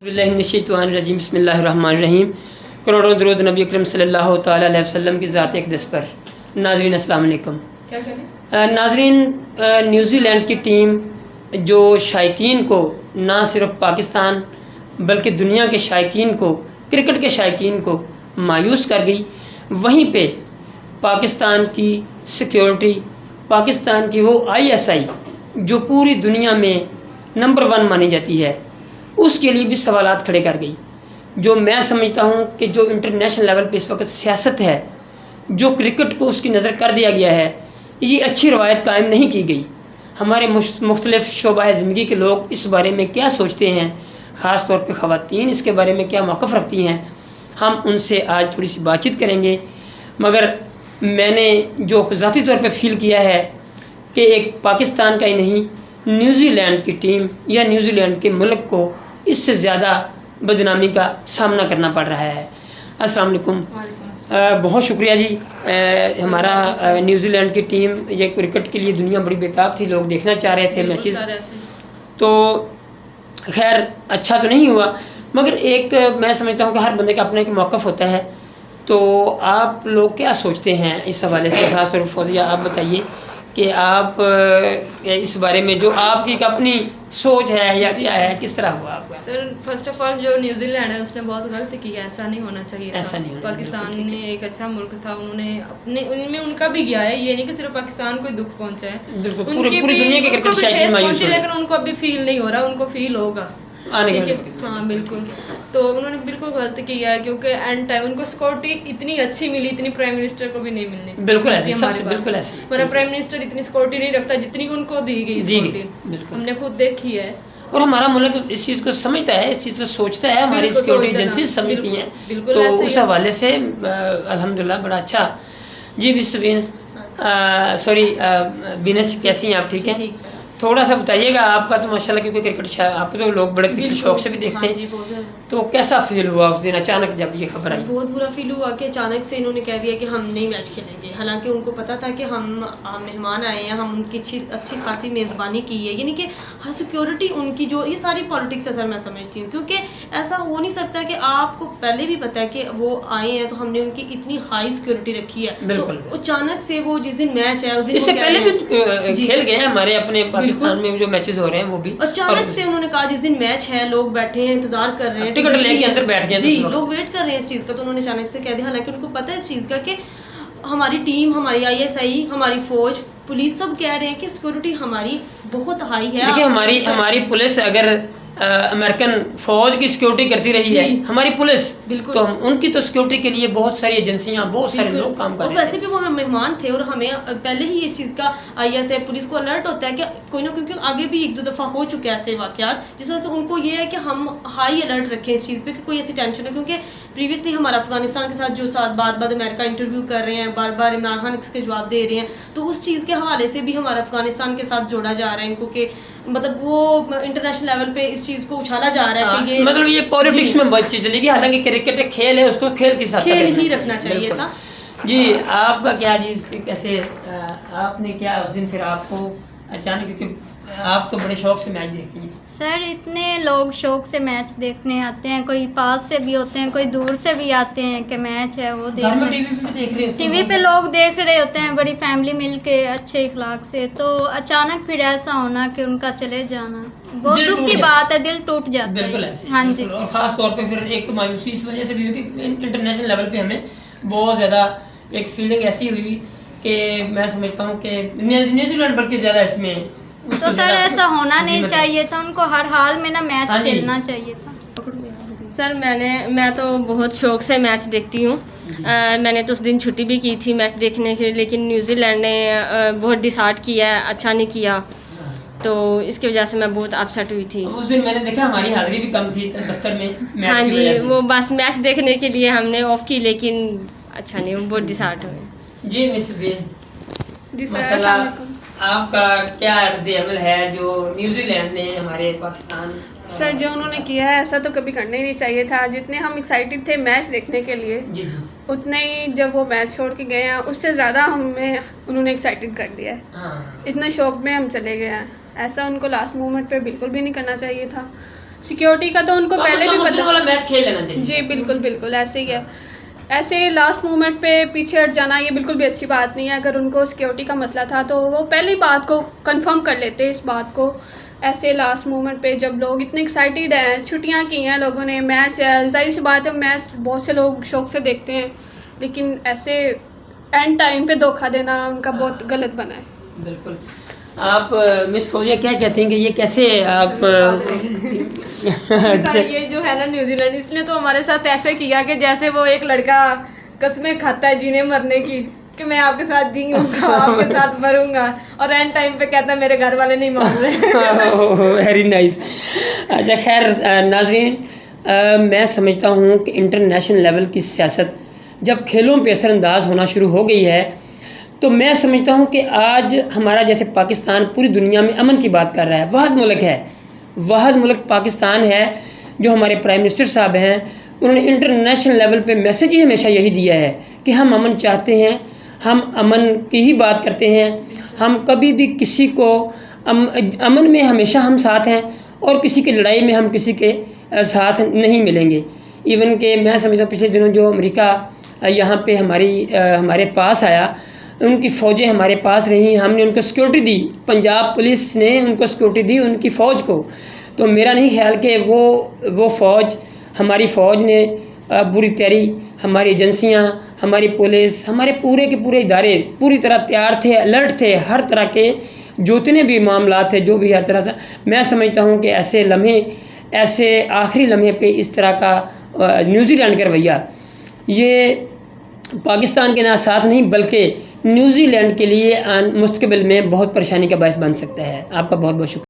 बिस्मिल्लाहिर्रहमानिर्रहीम बिस्मिल्लाहिर्रहमानिर्रहीम। करोड़ों दरूद नबी अकरम सल्लल्लाहु ताला अलैहि वसल्लम की ज़ात अक़दस पर। नाज़रीन अस्सलाम वालेकुम। नाज़रीन, न्यूज़ीलैंड की टीम जो शायकीन को ना सिर्फ पाकिस्तान बल्कि दुनिया के शायकीन को, क्रिकेट के शायकीन को मायूस कर गई। वहीं पे पाकिस्तान की सिक्योरिटी, पाकिस्तान की वो ISI जो पूरी दुनिया में नंबर 1 मानी जाती है, उसके लिए भी सवालात खड़े कर गई। जो मैं समझता हूँ कि जो इंटरनेशनल लेवल पे इस वक्त सियासत है, जो क्रिकेट को उसकी नज़र कर दिया गया है, ये अच्छी रवायत कायम नहीं की गई। हमारे मुख्तलिफ़ शोबा ज़िंदगी के लोग इस बारे में क्या सोचते हैं, ख़ास तौर पे ख़वातीन इसके बारे में क्या मौक़िफ़ रखती हैं, हम उनसे आज थोड़ी सी बातचीत करेंगे। मगर मैंने जो ज़ाती तौर पे फ़ील किया है कि एक पाकिस्तान का ही नहीं, न्यूज़ीलैंड की टीम या न्यूज़ीलैंड के मुल्क को इससे ज़्यादा बदनामी का सामना करना पड़ रहा है। अस्सलाम वालेकुम। बहुत शुक्रिया जी। हमारा न्यूज़ीलैंड की टीम ये क्रिकेट के लिए दुनिया बड़ी बेताब थी, लोग देखना चाह रहे थे मैचेस, तो खैर अच्छा तो नहीं हुआ। मगर एक मैं समझता हूँ कि हर बंदे का अपना एक मौक़िफ़ होता है। तो आप लोग क्या सोचते हैं इस हवाले से, ख़ास तौर पर फौजिया आप बताइए कि आप इस बारे में जो आपकी एक अपनी सोच है या क्या है, किस तरह हुआ आपका? सर, फर्स्ट ऑफ ऑल जो न्यूजीलैंड है उसने बहुत गलत किया, ऐसा नहीं होना चाहिए था। ऐसा नहीं होना, पाकिस्तान ने एक अच्छा मुल्क था, उन्होंने अपने उनमें उनका भी गया है, ये नहीं कि सिर्फ पाकिस्तान को दुख पहुंचा है, पूरी दुनिया के क्रिकेट शायकीन मायूस हैं, लेकिन उनको अभी फील नहीं हो रहा, उनको फील होगा। हाँ बिल्कुल। तो उन्होंने बिल्कुल गलत किया है, क्योंकि एंड टाइम उनको सिक्योरिटी इतनी अच्छी मिली, इतनी प्राइम मिनिस्टर को भी नहीं मिलनी। बिल्कुल ऐसे हमारा प्राइम मिनिस्टर इतनी सिक्योरिटी नहीं रखता जितनी उनको दी गई सिक्योरिटी, हमने खुद देखी है। और हमारा मुल्क इस चीज़ को समझता है, इस चीज़ को सोचता है, हमारी सिक्योरिटी एजेंसी समझती हैं, तो उस हवाले से अल्हम्दुलिल्लाह बड़ा अच्छा। जी बिस्मिन, सॉरी बिनस, कैसी हैं आप? ठीक है, थोड़ा सा बताइएगा आपका तो माशाल्लाह, क्योंकि क्रिकेट आप तो लोग बड़े क्रिकेट शौक से भी देखते हैं, तो कैसा फील हुआ उस दिन अचानक जब ये खबर आई? बहुत बुरा फील हुआ कि अचानक से इन्होंने कह दिया कि हम नहीं मैच खेलेंगे। हालांकि उनको पता था कि हम मेहमान आए हैं, हम उनकी अच्छी खासी मेज़बानी की है, यानी कि हर सिक्योरिटी उनकी, जो ये सारी पॉलिटिक्स है सर मैं समझती हूँ, क्योंकि ऐसा हो नहीं सकता कि आपको पहले भी पता है कि वो आए हैं तो हमने उनकी इतनी हाई सिक्योरिटी रखी है, तो अचानक से वो जिस दिन मैच है उस दिन इससे पहले भी खेल गए हैं हमारे अपने पाकिस्तान में जो मैचेस हो रहे हैं, वो भी अचानक से उन्होंने कहा जिस दिन मैच है लोग बैठे हैं, इंतजार कर रहे हैं, टिकट लेके अंदर बैठ गए जी, लोग वेट कर रहे हैं इस चीज़ का, तो उन्होंने अचानक से कह दिया। हालांकि उनको पता है इस चीज़ का कि हमारी टीम, हमारी ISI, हमारी फौज, पुलिस सब कह रहे हैं कि सिक्योरिटी हमारी बहुत हाई है। देखिए हमारी पुलिस अगर अमेरिकन फौज की सिक्योरिटी करती रही है, हमारी पुलिस, बिल्कुल, तो हम उनकी तो सिक्योरिटी के लिए बहुत सारी एजेंसियां, बहुत सारे लोग काम कर रहे हैं। और वैसे भी वो मेहमान थे और हमें पहले ही इस चीज़ का ISI पुलिस को अलर्ट होता है कि कोई ना, क्योंकि आगे भी 1-2 दफ़ा हो चुके हैं ऐसे वाक़यात, जिस वजह से उनको ये है कि हम हाई अलर्ट रखें इस चीज़ पे कि कोई ऐसी टेंशन है। क्योंकि प्रीवियसली हमारा अफगानिस्तान के साथ जो बात अमेरिका इंटरव्यू कर रहे हैं, बार बार इमरान खान इसके जवाब दे रहे हैं, तो उस चीज़ के हवाले से भी हमारा अफगानिस्तान के साथ जोड़ा जा रहा है इनको, कि मतलब वो इंटरनेशनल लेवल पे इस चीज़ को उछाला जा रहा है कि ये मतलब ये पॉलिटिक्स में बहुत चीज़ चलेगी। हालांकि क्रिकेट एक खेल है, उसको खेल के साथ खेल ही रखना चाहिए था। जी आपका क्या जी, कैसे आपने क्या उस दिन फिर आपको अचानक, क्योंकि आप तो बड़े शौक से मैच देखती हैं? सर, इतने लोग शौक से मैच देखने आते हैं, कोई पास से भी होते हैं, कोई दूर से भी आते हैं कि मैच है वो टीवी पे लोग देख रहे होते हैं, बड़ी फैमिली मिल के अच्छे इखलाक से। तो अचानक फिर ऐसा होना कि उनका चले जाना बहुत दुख की बात है, दिल टूट जाता है। हाँ जी, और ख़ास तौर पे फिर एक मायूसी इस वजह से भी हुई कि इंटरनेशनल लेवल पे हमें बहुत ज़्यादा एक फीलिंग ऐसी हुई कि मैं समझता हूँ कि न्यूजीलैंड बल्कि ज़्यादा इसमें, तो सर ऐसा होना नहीं चाहिए था, उनको हर हाल में ना मैच खेलना चाहिए था। सर मैं तो बहुत शौक से मैच देखती हूँ। मैंने तो उस दिन छुट्टी भी की थी मैच देखने के लिए, लेकिन न्यूजीलैंड ने बहुत डिसार्ड किया, अच्छा नहीं किया, तो इसकी वजह से मैं बहुत अपसेट हुई थी। उस दिन मैंने देखा हमारी हाजिरी भी कम थी दफ्तर में। हाँ जी, वो बस मैच देखने के लिए हमने ऑफ की, लेकिन अच्छा नहीं, बहुत डिसार्ट हुए। जी मिस बेन, जी सर आपका क्या रद्द-ए-अमल है जो न्यूजीलैंड ने हमारे पाकिस्तान? सर, जो उन्होंने किया है ऐसा तो कभी करना ही नहीं चाहिए था। जितने हम एक्साइटेड थे मैच देखने के लिए, जी जी, उतने ही जब वो मैच छोड़ के गए हैं उससे ज़्यादा हमें उन्होंने एक्साइटेड कर दिया है। हाँ, इतना शौक में हम चले गए हैं, ऐसा उनको लास्ट मोमेंट पे बिल्कुल भी नहीं करना चाहिए था। सिक्योरिटी का तो उनको पहले भी पता वाला मैच खेल लेना चाहिए। जी बिल्कुल बिल्कुल ऐसे ही है। ऐसे लास्ट मोमेंट पे पीछे हट जाना ये बिल्कुल भी अच्छी बात नहीं है। अगर उनको सिक्योरिटी का मसला था तो वो पहले ही बात को कंफर्म कर लेते इस बात को। ऐसे लास्ट मोमेंट पे जब लोग इतने एक्साइटेड हैं, छुट्टियां की हैं लोगों ने, मैच है, जाहिर सी बात है मैच बहुत से लोग शौक से देखते हैं, लेकिन ऐसे एंड टाइम पे धोखा देना उनका बहुत गलत बना है। बिल्कुल। आप मिस फौजिया क्या कहती हैं कि ये कैसे आप सर ये जो है ना न्यूजीलैंड, इसने तो हमारे साथ ऐसे किया कि जैसे वो एक लड़का कस्में खाता है जीने मरने की कि मैं आपके साथ जीऊंगा, आपके साथ मरूंगा, और एंड टाइम पे कहता है मेरे घर वाले नहीं मान रहे। Very nice. अच्छा खैर नाज़रीन, मैं समझता हूँ कि इंटरनेशनल लेवल की सियासत जब खेलों पे असरअंदाज होना शुरू हो गई है तो मैं समझता हूँ कि आज हमारा जैसे पाकिस्तान पूरी दुनिया में अमन की बात कर रहा है, वाहिद मुल्क है, वाहिद मुल्क पाकिस्तान है। जो हमारे प्राइम मिनिस्टर साहब हैं उन्होंने इंटरनेशनल लेवल पे मैसेज ही हमेशा यही दिया है कि हम अमन चाहते हैं, हम अमन की ही बात करते हैं, हम कभी भी किसी को अमन में हमेशा हम साथ हैं और किसी की लड़ाई में हम किसी के साथ नहीं मिलेंगे। इवन के मैं समझता हूँ पिछले दिनों जो अमेरिका यहाँ पे हमारे पास आया, उनकी फ़ौजें हमारे पास रहीं, हमने उनको सिक्योरिटी दी, पंजाब पुलिस ने उनको सिक्योरिटी दी उनकी फ़ौज को। तो मेरा नहीं ख्याल कि वो फ़ौज, हमारी फ़ौज ने पूरी तैयारी, हमारी एजेंसियाँ, हमारी पुलिस, हमारे पूरे के पूरे इदारे पूरी तरह तैयार थे, अलर्ट थे, हर तरह के जितने भी मामला थे, जो भी हर तरह से। मैं समझता हूँ कि ऐसे लम्हे, ऐसे आखिरी लम्हे पे इस तरह का न्यूजीलैंड का रवैया ये पाकिस्तान के ना साथ नहीं बल्कि न्यूजीलैंड के लिए मुस्तकबिल में बहुत परेशानी का बायस बन सकता है। आपका बहुत बहुत शुक्रिया।